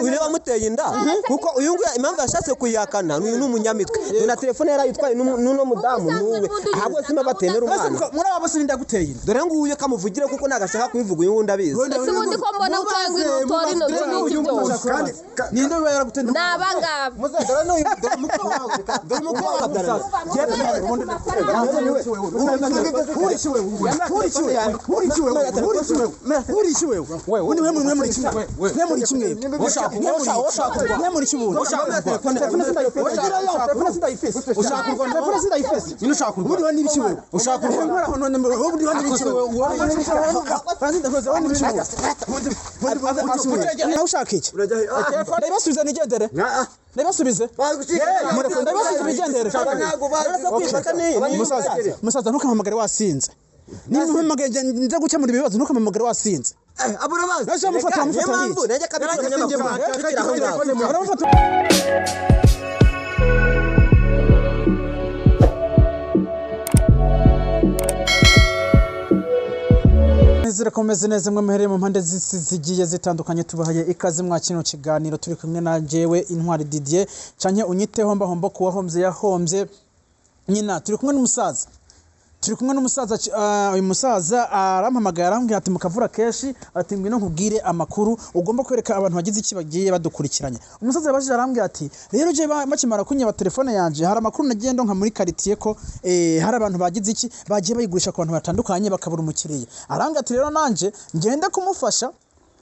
ureba muteye inda kuko uyu nguyu impamvu yashatse kuyihakana ni umunyamitwe na telefone yarayitwaye n'uno mudamu nuwe ahubwo sima batemera umwana muri abo bose ndaguteye inda dore nguyu kamuvugire kuko nagashaka kubivuga uyu wundi abizi ubundi ko mbona utanga inotori n'iki byose ninde we yaragutenda nabangaba muzagara no dore muko Umusaza ntukamamagare wasinze niba umpamagaye nza gukemura ibibazo ntukamamagare wasinze abura bazi nashaka mufata mpamvu najya kabikora zirakomeze neza mwe muhereye mu mpande zigiye zitandukanye tubahaye ikaze mwa kino kiganiro turi kumwe na jewe Intwari Didier canke unyiteho mbahomba kuwa homze yahombye nyina turi kumwe n'umusaza uyu musaza arampamagara arambwira ati mukavura keshi ati ngwino nkubwire amakuru ugomba kwereka abantu bagize iki bagiye badukurikiranye umusaza yabashije arambwira ati rero je bakimara kunyeba telefone yanje hari amakuru nagiye ndonka muri quartier ko hari abantu bagize iki bagiye bayigurisha ku bantu batandukanye bakabura umukiriya arambwira ati rero nanje ngende kumufasha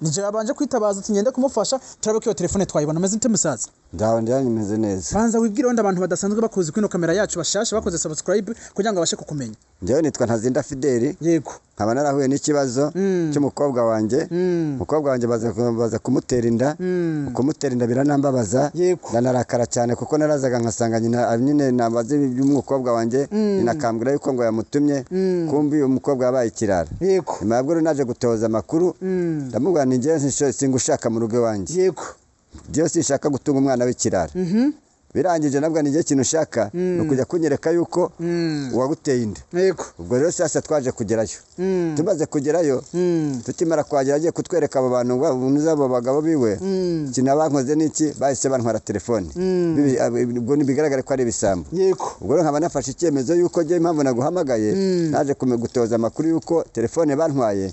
nije yabanje kwitabaza ati ngende kumufasha turabe ko telefone twayibona meze nte musaza ndaho ndanyimeze neza banza wibwire wenda abantu badasanzwe bakoze kwino kamera yacu bashasha bakoze subscribe kugira ngo abashe kukumenya njyewe nitwa Ntazinda Fideli yego nkaba narahuye n'ikibazo cy'umukobwa wanjye umukobwa wanjye baza kumutera inda biranambabaza ndanarakara cyane kuko narazaga nkasanga nyine nabaze by'umukobwa wanjye ninakambwira yuko ngo yamutumye kumbi umukobwa yabaye ikirara yego nyuma yabwo naje gutoza amakuru ndamubwira ni njye singushaka mu rugo wanjye yego Diyo sinshaka gutunga umwana w'ikirara birangije nabwo nije kintu ushaka no kujya kunyereka yuko waguteye inda yego ubwo rero sasa twaje kugerayo tumaze kugerayo tukimara kwagera agiye kutwereka abo bantu n'abo bagabo biwe kinabankoze niki bahise bantwara telefone ubwo nibigaragara ko ari ibisambo yego ubwo rero nkaba nafashe icyemezo yuko je impamvu naguhamagaye naje gutoza amakuru yuko telefone bantwaye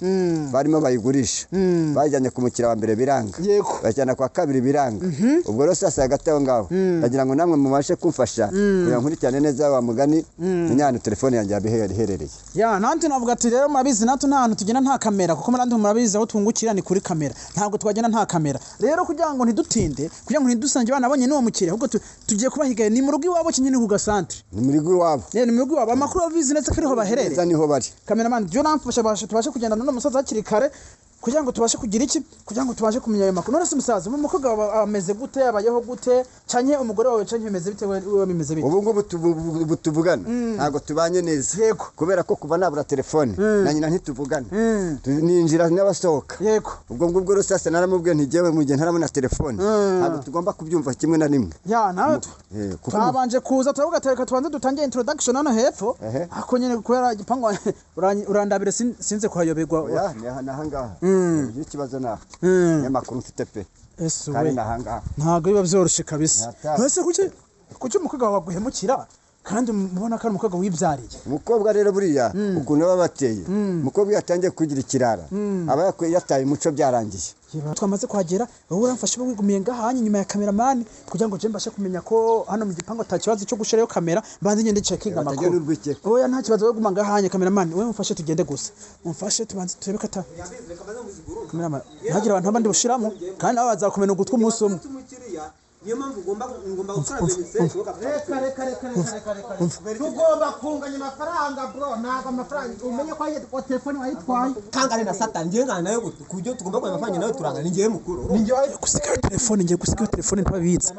barimo bayigurisha bajyanye ku mukira wa mbere biranga bajyana kwa kabiri biranga ubwo rero sasa hagati aho ngaho bagira ngo namwe mubashe kumfasha kugira nkurikirane neza wa mugani nyane telefone yanjye yabiherereye ya nanti navuga ati rero murabizi nato nta hantu tugenda nta kamera kuko murandi murabizi aho tungukira ni kuri kamera ntabwo twagenda nta kamera rero kugira ngo ntidutinde kugira ngo ntidusange banabonye n'uwo mukire ahubwo tugiye kubahigaye ni mu rugo iwabo kinyine ku gasantre ni mu rugo iwabo ni mu rugo iwabo amakuru avizi neza kariho baherereye neza niho bari cameraman je namfasha tubashe kugenda n'uno musaza hakiri kare kugira ngo tubashe kugira iki kugira ngo tubashe kumenya ayo makuru none se musaza umukobwa ameze gute abayeho gute canke umugore wawe canke meze bite wewe bimeze bite ubu ngubu tuvugana ntago tubanye neza yego kubera ko kuva nabura telefone na nyina ntituvugana ninjira n'abasohoka yego ubwo rero sasa naramubwiye ntijewe mu gihe ntaramuna telefone ntago tugomba kubyumva kimwe na rimwe ya nawe twabanje kuza turavuga tereka tubanze dutangiye introduction hano hepfo ako nyene kubera igipango urandabire sinze kuhayoberwa ya nahangaha ikibazo naho n'amakuru mfite pe kandi nahangaha ntago biba byoroshe kabisa ese kuki umukobwa waguhemukira kandi mubona ko ari umukobwa wibyariye umukobwa rero buriya ukuntu baba bateye umukobwa yatangiye kugira ikirara aba yataye umuco byarangiye twamaze kwagera wowe uramfashe wigumiye ngahanye nyuma ya cameraman kugira ngo je mbashe kumenya ko hano mu gipango atakibazo cyo gushirayo kamera banze ngende checking amakuru oya nta kibazo wiguma ngahanye cameraman wewe mfashe tugende gusa umfashe tubanze turebe kata cameraman ntagira abantu abandi bushiramo kandi nabo bazakumena ugutwa umunsi umwe niyo mpamvu ngomba gukora benefit tugomba kunganya amafaranga bro ntago amafaranga umenye ko telefone wayitwaye kangane na satani ngiye ngana nayo kujyo tugomba kwa amafaranga nayo turanga ningiye mukuru gusiga telefone ntababitsa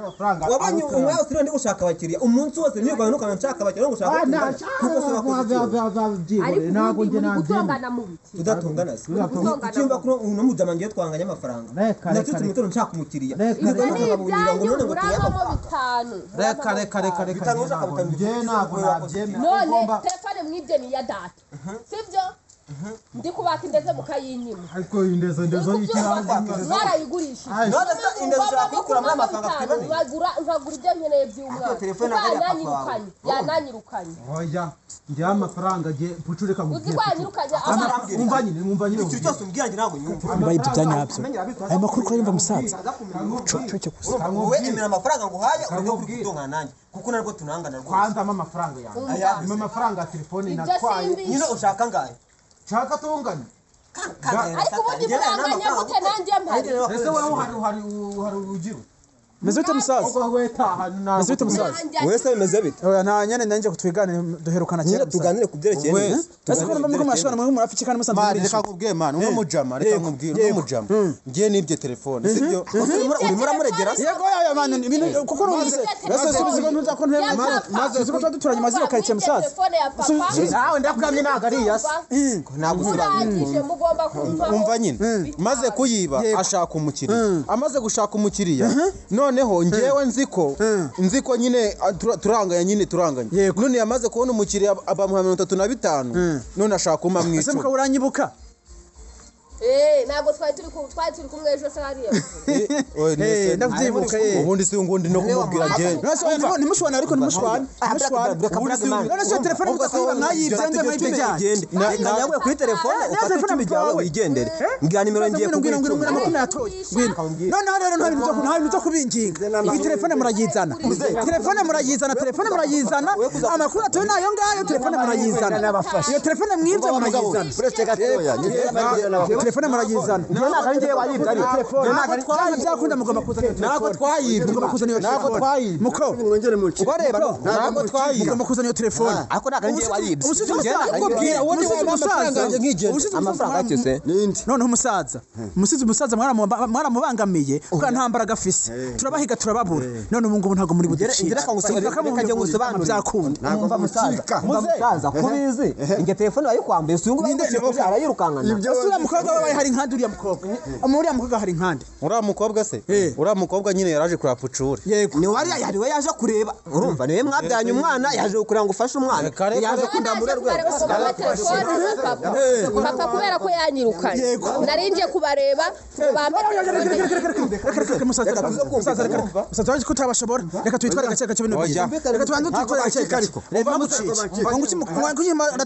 wabanye umwe wose ndi gushaka abakiriya umunsi wose niyo gwanuka nshaka abakiriya ngo gushaka kuko se bakoze ntago nge nanze tudatungana se ukimba ko uno mujama ngiye twanganya amafaranga natwe tumutoro nshaka umukiriya none ngo tuyakamo bitanu reka nje ntago nabyemera none telefone mwibye ni ya data sivyo ndi kubaka indeze mukayinyima ariko indezo y'ikirango mwarayigurishije none se indezo ushaka kuyikura muri amafaranga twiboneye nkagura ibyo nkeneye by'umwana yananyirukanye oya njye amafaranga ngiye pucureka mu uzi ko yanyirukanye mwumva nyine ikintu cyose umbwira njye ntabwo nyumva mbaye ibyo byanyabyo aya makuru ko yumva musaza cyo gusa wowe emera amafaranga nguhaye urimo kuri kudongana nanjye kuko narwo tunangana rwose kwanzamo amafaranga yanjye nyuma amafaranga ya telefone natwaye nyine ushaka ngahe nshaka tungane ariko ubundi muranganya gute nanjye mpari ese wowe hari urugero meze bite musaza meze bite musaza wese bimeze bite oya nta nyene nanje kutwigane duherukana nyine tuganire ku byerekeye wese ese ko mwe mwashobora mwe murafiki kandi musanze mari reka nkubwiye man uno mujama reka nkubwire uno mujama ngiye nibye telefone sibyo urimo uramuregera yego ya man ibintu kuko rumvise ese subiza ibintu za konte maze suko duturanye mazira karice musaza telefone ya papa nawe ndakugamye ntago ari yasi ntabwo urangije mugomba kumva umva nyine maze kuyiba ashaka umukiriya amaze gushaka umukiriya noneho ngewe nziko nyine turanganye none yamaze kubona umukiriya abamuha 35 none ashaka umpa ese mwico mukaburanyibuka ntabwo twari turi kumwe ejo se hariya ndavyibuka ubundi si ngundi no kumubwira genda ntimushwana ariko ntimushwana none se telefone mutakuba mwayibyenze mwayibye cyane nawe kuri telefone ufate icumi ryawe wigendere mbwira nimero ngiye ngwino none rero nta bintu byo kubinginga iyi telefone murayizana telefone murayizana amakuru atoye nayo ngayo telefone murayizana iyo telefone mwibye murayizana telefone murayizana ntabwo ngiye wayibye ari telefone byakunda mugomba kuzana nako twayibye mugomba kuzana iyo telefone muko ubareba nako twayibye mugomba kuzana iyo telefone ariko ntabwo ngiye wayibye ubusize amafaranga cyose none umusaza mwaramubangamiye kuko nta mbaraga afise turabahiga turababura none ubu ngubu ntago muri buducika reka ngusobanurire byakunda umva musaza kubizi inge telefone wayikwambaye usuyungu bayigushye arayirukangana uriya mukobwa wabaye hari inkandi uriya mukobwa hari inkandi uriya mukobwa se uriya mukobwa nyine yaraje kurapucura yego ni wari yariwe yaje kureba urumva niwe mwabyanye umwana yaje kugira ngo ufashe umwana yaje kundamura rwego papa kubera ko yanyirukanye narinje kubareba musaza ko utabashobora reka tuyitware gake gake bino reka tubanze tuyitware gake gake reba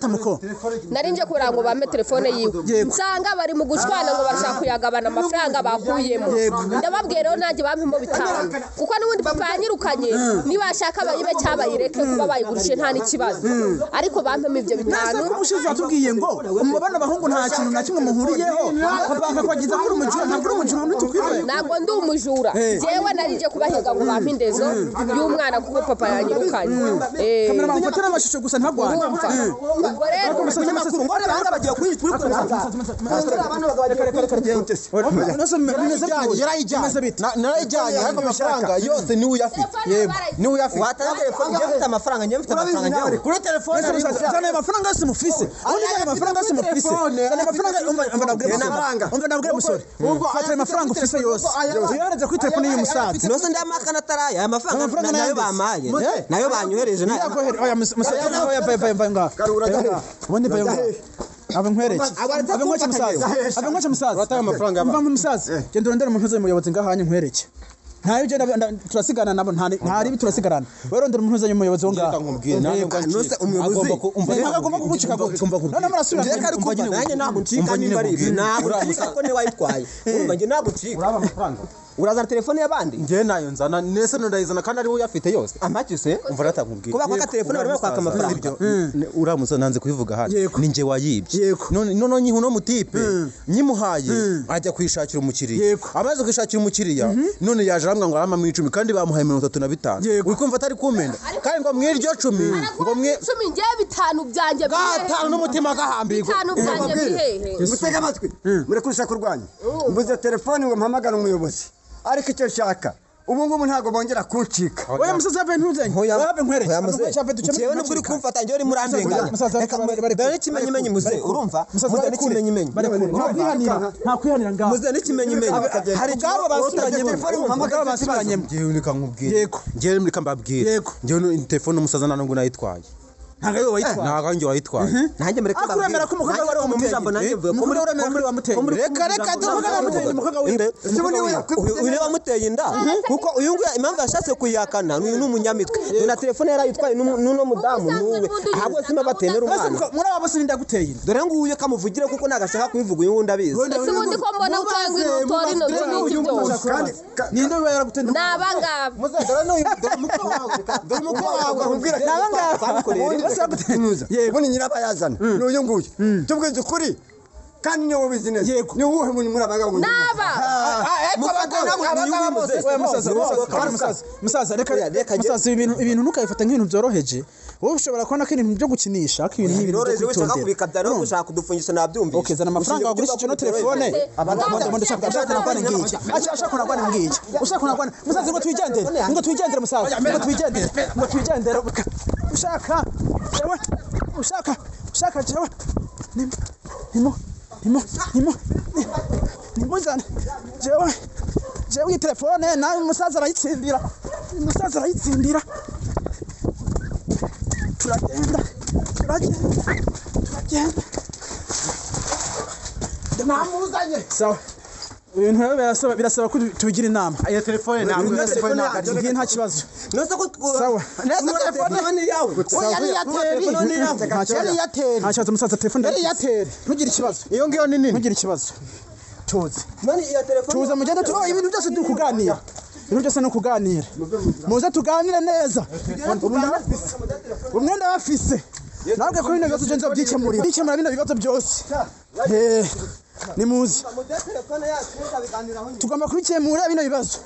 muko narinje kugira ngo bampe telefone yiwe nsanga bari mu gushwana ngo bashaka kuyagabana amafaranga bakuyemo ndababwira rero nanjye bampemo bitanu kuko n'ubundi papa yanyirukanye nibashaka bayibe cyabayireke kuba bayigurishije nta n'ikibazo ariko bampemo ibyo bitanu umushize watubwiye ngo umubana abahungu nta kintu na kimwe muhuriyeho papa kwagiza kuri umujura ntabwo uri umujura ntutukwibe ntabwo ndi umujura jewe narinje kubahiga ngo bampe indezo y'umwana kuko papa yanyirukanye kamera bamufatira amashusho gusa ntagwanye ubwo rero umunyamakuru ngo abahanga bagiye kuyitwika narayijyanye ariko amafaranga yose niwe uyafite niwe uyafite watanga telefone ngiye mfite amafaranga ngiye mfite amafaranga ngiye kuri telefone zana amafaranga yose mufise zana amafaranga yose mufise zana amafaranga umva nabwire musore fata amafaranga ufise yose uyohereze kuri telefone y'umusaza nose ndamakana taraya aya mafaranga nayo bamaye nayo banyohereje nayo oya musore oya vaye ngaha ubundi vaye ngaha abankwereke abankwereke musaza urataye amafaranga y'abantu mva musaza genda urondera umuntu uzi umuyobozi ngahanye nkwereke ntayo je turasigana nabo ntari turasigarana werondera umuntu uzi umuyobozi wo ngaha nose umuyobozi agomba kugucika gute none murasubira reka ariko nanjye ntabwo ncika niba ari ntabwo ncika ko ne wayitwaye urumva nge ntabwo ncika uraba amafaranga urazana telefone y'abandi nge nayo nzana nese ndayizana kandi ari we uyafite yose amaki se umva ratankubwira kuba kwa telefone barimo kwaka amafaranga uramusa nanze kubivuga hano ni nge wayibye none nyihu no mutipe nyimuhaye ajya kwishakira umukiriya amaze kwishakira umukiriya none yaje arambwa ngo arama mu 10 kandi bamuhaye 35 wikumva atari kumenda kandi ngo mwiryo 10 ngo mwe 10 ngiye bitanu byanjye gatanu n'umutima gahambirwa bitanu byanjye bihehe mutega amatwi murekurisha kurwanya mbuze telefone ngo mpamagara umuyobozi ariko icyo shaka ubu ngubu ntago bongera kuncika oya musaza yave ntuzanye yabe nkwereke jewe n'ukuri kumfata ngiye uri muri andenganya reka n'ikimenyimenyi muze urumva muze n'ikimenyimenyi nta kwihanira ngaho muze n'ikimenyimenyi hari gabo basubiranye telefone mpamagara basubiranye ngewe nika nkubwire ngewe nika mbabwire ngewe telefone umusaza nanone ngo nayitwaye ntago ari wayitwaye ntago njye wayitwaye nanjye mureke akuremera ko umukobwa wari mu ijambo nanjye mvuye ko muri uremera ko wamuteye reka umukobwa wamuteye umukobwa winde uyu wamuteye inda kuko uyu nguyu impamvu yashatse kuyihakana uyu ni umunyamitwe na telefone yarayitwaye n'uno mudamu nuwe ahubwo sima batemera umwana muri abo bose ninda guteye inda dore nguyu kamuvugire kuko nagashaka kubivuga uyu wundi abizi ese ubundi ko mbona utanga inutora ino n'iki byose ninde we yaragutenda nabangaba muzagara no dore muko wawe nkubwira yego ni nyirabayazana n'uyu nguyu tubwize ukuri kandi niwe ubizi neza ni uwuhe muntu muri abagabo naba musaza reka musaza ibintu ntukabifata nk'ibintu byoroheje wowe ushobora kubona ko ibintu byo gukinisha ko ibintu n'ibintu byo kwitondera no gushaka kudufungisha nabyumvise okay zana amafaranga wagurishije no telefone abandi shaka kunagwana ngiki ashaka kunagwana ngiki ushaka kunagwana musaza ngo twigendere musaza ngo twigendere ushaka jewe nimuzane jewe iyi telefone nawe umusaza arayitsindira turagenda namuzanye sawa ibintu rero birasaba ko tubigira inama iyo telefone ntabwo nta kibazo nose ko sawa telefone ni yawe nta kibazo musaza telefone yari yateri ntugire ikibazo iyo ngiyo ni nini ntugire ikibazo tuzi nani iyo telefone tuza mugende ibintu byose turi kuganira ibintu byose no kuganira muze tuganire neza umwenda bafise ntabwo ko bino bibazo byo byikemura bino bibazo byose ni muzi tugomba kubikemura bino bibazo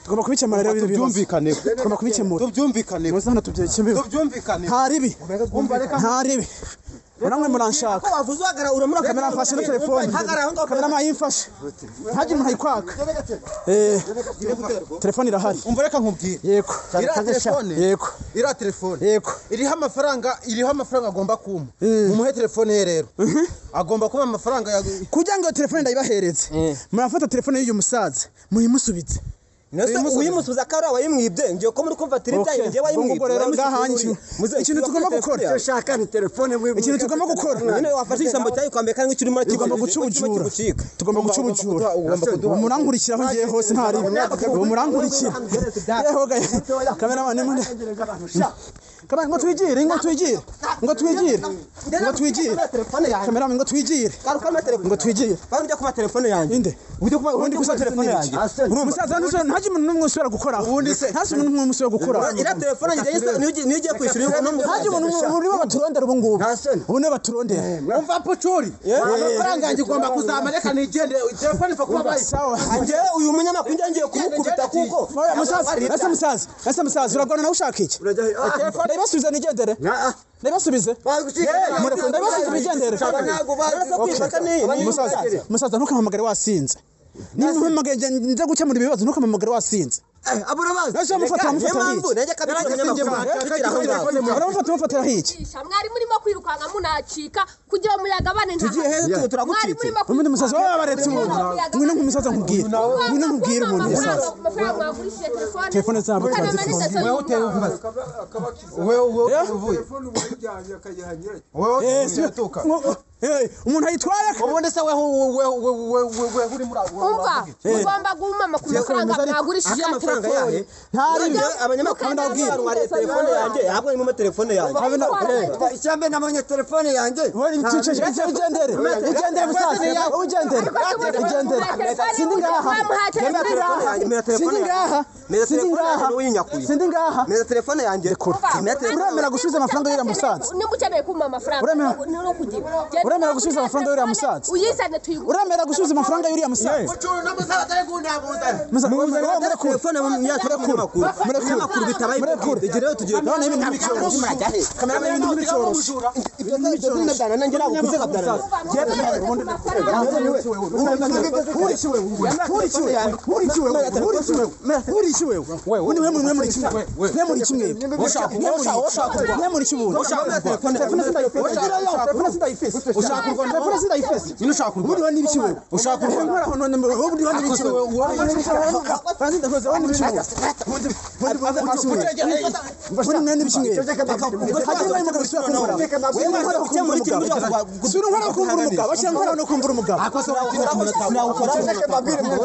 tugomba kubikemura rero byumvikane tugomba kubikemura muze hano tubyumvikane ntaribi namwe muranshaka ko wavuze uhagarara uramura kamera mfashe no telefone kamera mayimfashe ntagira umuntu ayikwaka telefone irahari umva reka nkubwire yego iriya telefone iriho amafaranga agomba kumpa mumuhe telefone ye rero agomba kuba amafaranga kugira ngo iyo telefone ndayibahereze murafata telefone y'uyu musaza muyimusubize uyimusubiza ko ari wayimwibye ngiye ko muri kumva tiribyaye ngiye wayimwibye rero ngahanje ikintu tugomba gukora shaka ni telefone mwe ikintu tugomba gukora nyine wafashe ijambo cyayo kwambeka kandi ukiri muri tugomba gucubujura umurankurikiraho ngiye hose ntari umurankurikira yeho gaye cameraman nimwe kamera ngo twigire cameraman ngo twigire banje kuba telefone yanjye inde ubundi kusa telefone yanjye umusaza ntaje umuntu n'umwe usubira gukora ubundi se ntaje umuntu n'umwe usubira gukora ira telefone yanjye niyo ugiye kwishyura yuko ntaje umuntu uri baturondera ubu ngubu ubone baturondera umva pochori amafaranga yanjye ugomba kuzamareka nigende telefone ifa kuba bayi sawa ngiye uyu munyamakuru ngiye kumukubita kuko musaza uragona nawe ushaka iki ndabasubiza nigendere ndabasubize nigendere musaza ntukampamagare wasinze niba umpamagaye nze gukemura ibibazo ntukampamagare wasinze aburabazi mufatira hiki mwari murimo kwirukanka munacika kugira muyagabane ubundi musaza waba baretse umuntu ngwino nk'umusaza nkubwire umuntu telefone zabo wewe uteye uvuze umuntu ayitwaye ubundi se we uri muri umva ugomba guhuma ku mafaranga mwagurishije telefone ntari abanyamakuru ndabwira ngo ari telefone yanjye ahubwo ni mu telefone yanjye icyambe namanye telefone yanjye ugendere musaza ugendere sindi ngaha meza telefone yanjye uremera gusubiza amafaranga y'uriya musaza nimba ukeneye kumpa amafaranga no kugira uremera gusubiza amafaranga y'uriya musaza uyizane tuyigure uremera gusubiza amafaranga y'uriya musaza murekure bitabaye rero tugiye none ibintu bicoroshe kamera ibintu bicoroshe iki wewe undi mwe muri kimwe mwe muri kimwe mwe muri kimwe telefone sindayifise ushaka kurwana telefone sindayifise ino ushaka kurwana ubundi wandi biki wewe ushaka kurwana none ubundi wandi biki wewe fanzi ndakoze wandi biki wewe ubundi mwene biki wewe hadi mwe mugabo sura kumbura wewe nkora kumbura umugabo sura nkora kumbura umugabo bashira nkora no kumbura umugabo akoso nawukora babiri mwe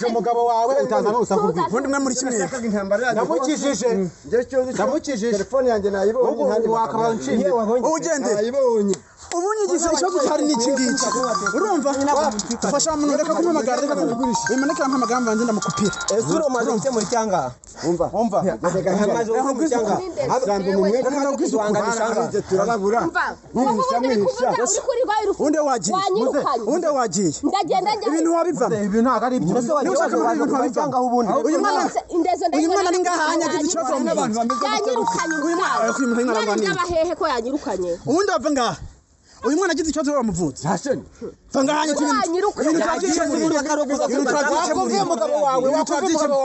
umugabo wawe utaza no usakubwira ubundi mwe muri kimwe ndamukijije telefone yanjye nayibonye wakaba nshinye ugende nayibonye ubunyigisha ikibazo cyari n'iki ngiki urumva fasha umuntu reka kumpamagara reka kubigurisha bimeneka ampamagara mbanze ndamukupira ese uromaze gute muri cyanga umva amaze gute cyanga asanzwe mu mwenda no kwiswanganisha turababura unde wagiye ndagenda njya ibintu wabiva ibintu ntago ari ibyo ese wagiye ibintu wabicyanga ubundi uyu mwana ni ngahanya agize ikibazo n'abantu bameze uyu mwana n'abahehe ko yanyirukanye ubundi bava ngaha uyu mwana agize ikibazo bamuvutse ntasheni fanga hanya ibintu wakumvira umugabo wawe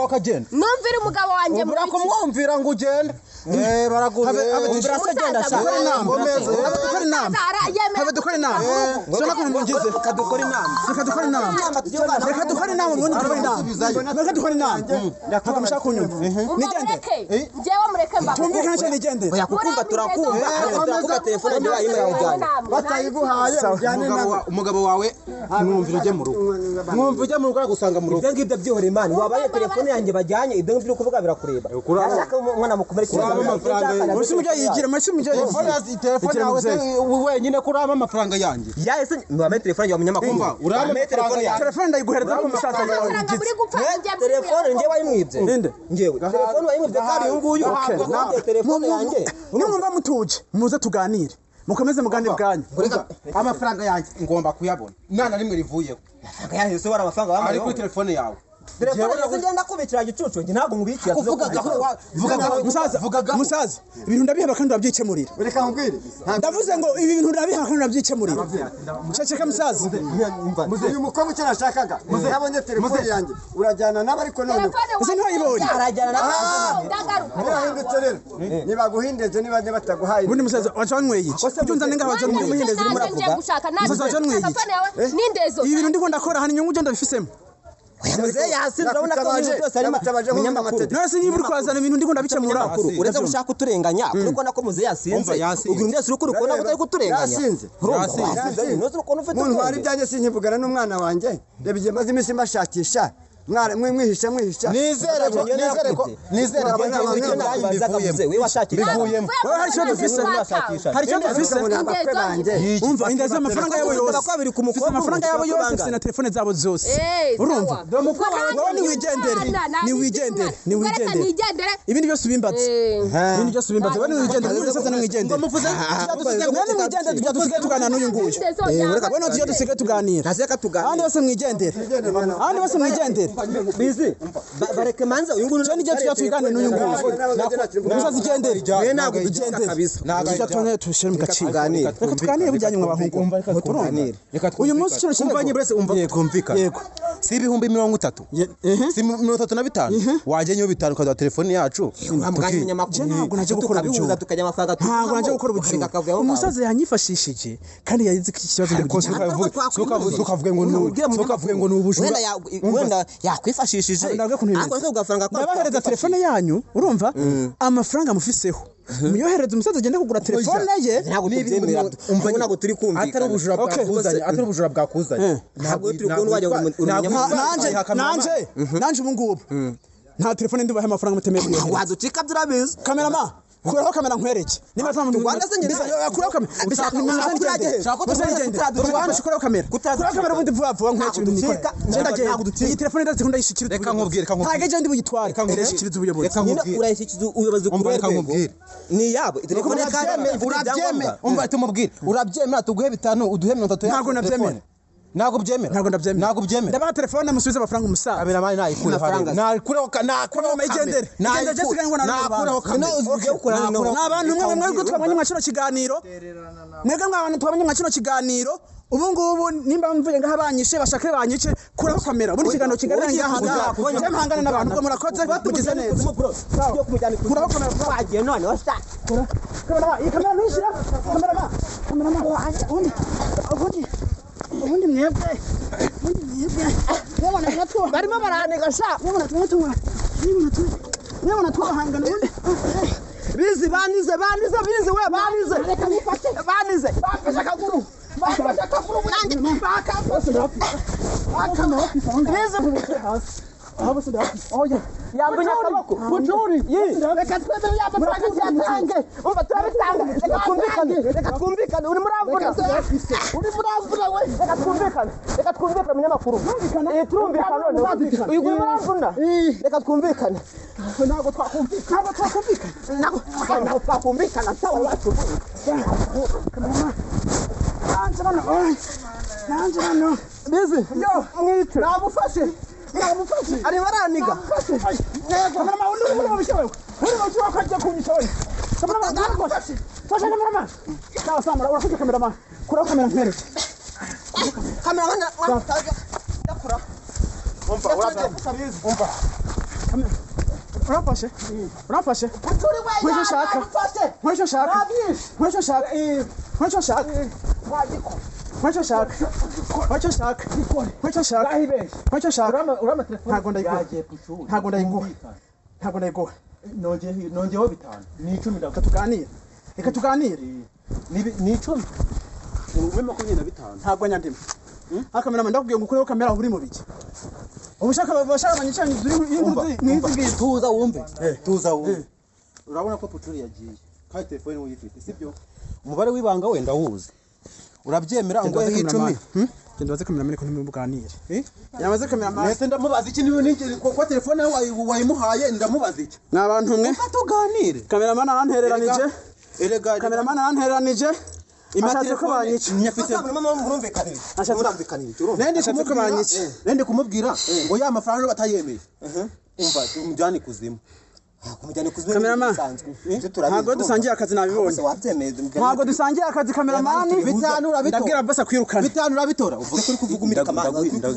akagenda numvira umugabo wanjye murakumwumvira ngo ugende urasagenda dukora inama dukora inama sona kuntu mugize reka dukora inama ubundi dukora inama ntabwo mushaka kunyumva nigende njyewe mureke mba tumvikana cyane nigende kukumva turakumva telefone yawe yayimujyana batayiguhaye ujyane nabo umugabo wawe mwumvira ujye mu rugo agusanga mu rugo ibyo ngibyo byihore imana wabaye telefone yanjye bajyanye ibyo ngibyo kuvuga birakureba ashaka umwana mukomerekeza telefone yawe wenyine kuri amafaranga yanjye yahise wabaye telefone yawe umunyamakuru telefone ndayiguhereza ko musaza yawe telefone njye wayimwibye njyewe telefone wayimwibye kandi uyu nguyu telefone yanjye nimwumva mutuje muze tuganire mukomeze mugane bwanyu amafaranga yanjye ngomba kuyabona nana rimwe rivuyeho yahise wara amafaranga wamaye ari kuri telefone yawe telefone zigenda kubikira gicucu nge ntabwo ngubikira musaza ibintu ndabiheba kandi urabyikemurira reka nkubwire ndavuze ngo ibi bintu ndabiheba kandi urabyikemurira ceceka musaza uyu mukobwa icyo nashakaga nabonye telefone yanjye urajyana nabo ariko none ese ntiwayibonye arajyana nabo ntibahindutse rero nibaguhindeze niba bataguhaye ubundi musaza waca wanyweye iki ujya unzana ngaho waca umuhindeze urimo uravuga musaza waca wanyweye iki ibi bintu ndiko ndakora hari inyungu ugenda bifisemo muzehe yasinze urabona ko ibintu byose ari umunyamakuru nase niba uri kwazana ibintu ndiko ndabikemura uretse gushaka uturenganya kuko nako muzehe yasinze ubwo byose uri kubona ko utari kuturenganya yasinze muntu wari byanjye sinkivugana n'umwana wanjye reba igihe maze iminsi mbashakisha mwihisha nizere ko wewe washakira bivuyemo hari icyo dufise umva indaza amafaranga yabo yose amafaranga yabo yose na telefone zabo zose urumva wowe niwigendere ibindi byose ubimbatse wowe niwigendere muri sasa nimwigendere tujya dusigaye tuganira n'uyu nguyu wowe no tujya dusigaye tuganira abandi bose mwigendere bizi bareke manza uyu nguyu n'igihe tuyakwigane n'uyu nguyu umusaza igendere ntabwo bigenda kabisa ntabwo tone tushire mu gaciro reka tuganire bijyanye mu bahungu uyu munsi kino umvanye burese umva twumvikana yego si ibihumbi 30 si 35 wagenyeho bitanu kaza telefone yacu ntabwo naje gukora bihuza tukajya amafaranga ntabwo naje gukora ubucuruzi umusaza yanyifashishije kandi yagize iki kibazo ukavuge ngo ni ubujura wenda yakwifashishije ariko se ugafaranga ndabahereza telefone yanyu urumva amafaranga mufiseho muyohereza umusaza agenda kugura telefone ye ntabwo tubyemera ntabwo turi kumvikana atari ubujura bwakuzanye ntabwo turi kubona wajya nanje ubu ngubu nta telefone ndibahe amafaranga mutemeye wazucika byurabizi kamerama kuraho kamera nkwereke niba zamuntu Rwanda se ngende kuraho kamera bisa kuraho kamera ubundi vuba vuba nkwereke iyi telefone ndazikunda yishikira reka nkubwire ntage je ndi buyitware ndashikiriza ubuyobozi urayishikiriza ubuyobozi ku rwego ni yabo telefone urabyemera umva tumubwire urabyemera tuguhe 5 uduhe 30 ntago nabyemera ntabwo byemera ndabaha telefone musubize amafaranga umusaza abera mali nayikure nakureho igendere n'abantu mwe twabonye mwakino kiganiro mwebwe mwabantu twabonye mwakino kiganiro ubu ngubu nimba mvuye ngaha banyishe bashake banyice kuraho kamera buri kiganiro kiganira ngaha nje mpangane n'abantu ubwo murakoze mugize neza kuraho kamera twagiye none wasa kamera nishira kamera ubundi mwebwe barimo baranega sha mwebona twahangana bizi banize we banize bafashe akaguru nanjye yambuye akaboko bucuri reka twebere y'amafaranga cyatange umva turabitanga reka twumvikane uri muravuna we reka twumvikane munyamakuru turumvikana none uyu uri muravuna reka twumvikane ntabwo twakumvikana sawa wacu nanjye hano bizi mwice namufashe ari baraniga kamera uri mubishoboye kajya kunyishoboye kamera sawa samara urakoze kamera kuraho kamera nkwereke kamera ndakura umva urafashe ntago ndayiguha nongeho 5 ni 10 reka tuganire ni 10 ube 25 ntago nyandima akamera ndakubwiye ngo ukureho kamera uri mu biki ubushaka abanyicanyi zuri tuza wumve urabona ko pucuri yagiye kandi telefone uyifite sibyo umubare w'ibanga wenda wuzi urabyemera ngo 10 genda baze kamera muri ko ntimubuganire yamaze kamera nese ndamubaza iki niwe ko telefone wayimuhaye ndamubaza iki n'abantu mwe tuganire kameraman arantereranije imatire ko banyica nyafite nende kumubwira ngo ya mafaranga batayemeye umva umujyane kuzimu kameraman ntabwo dusangiye akazi nabibonye ntabwo dusangiye akazi kameraman ndabwira boss akwirukana 5 urabitora uvuga ko uri kuvuga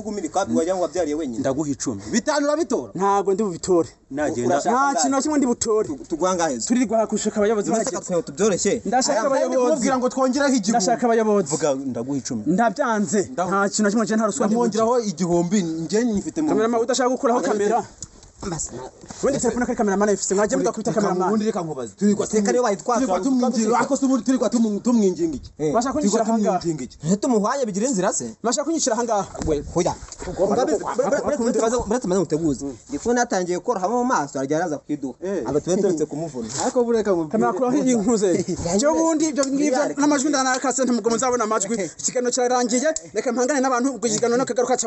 umirika wajya ngo wabyariye wenyine ndaguha 10 5 urabitora ntabwo ndi bubitore nta kintu kimwe ndi butore tugwangahezo turi guhakushaka abayobozi bageze tubyoroshye ndashaka abayobozi kubwira ngo twongereho igihumbi ndashaka abayobozi vuga ndaguha 10 ndabyanze nta kintu kimwe nta ruswa ndongeraho igihumbi nje nyifite mu kameraman udashaka gukuraho kamera Wende telefone kari kameraman ifise mwaje muda kwita kameraman ubundi reka nkubaze turi kwa sekare wayitwatsa tumwinjira ako suburi turi kwa tumwinjinga iki basha kunyishira hanga tumuhwaye bigira inzira se basha kunyishira hanga we hoya buretse maze muteguze ifone yatangiye koroha mu maso arya araza kwiduka abatubeteretse kumuvuna ariko bureka mu kamera kuro y'inkuze cyo bundi ibyo ngibyo n'amajwi ndanakase ntabwo muzabona amajwi ikiganiro cyarangiye reka mpangane n'abantu ubwo ikiganiro nakagaruka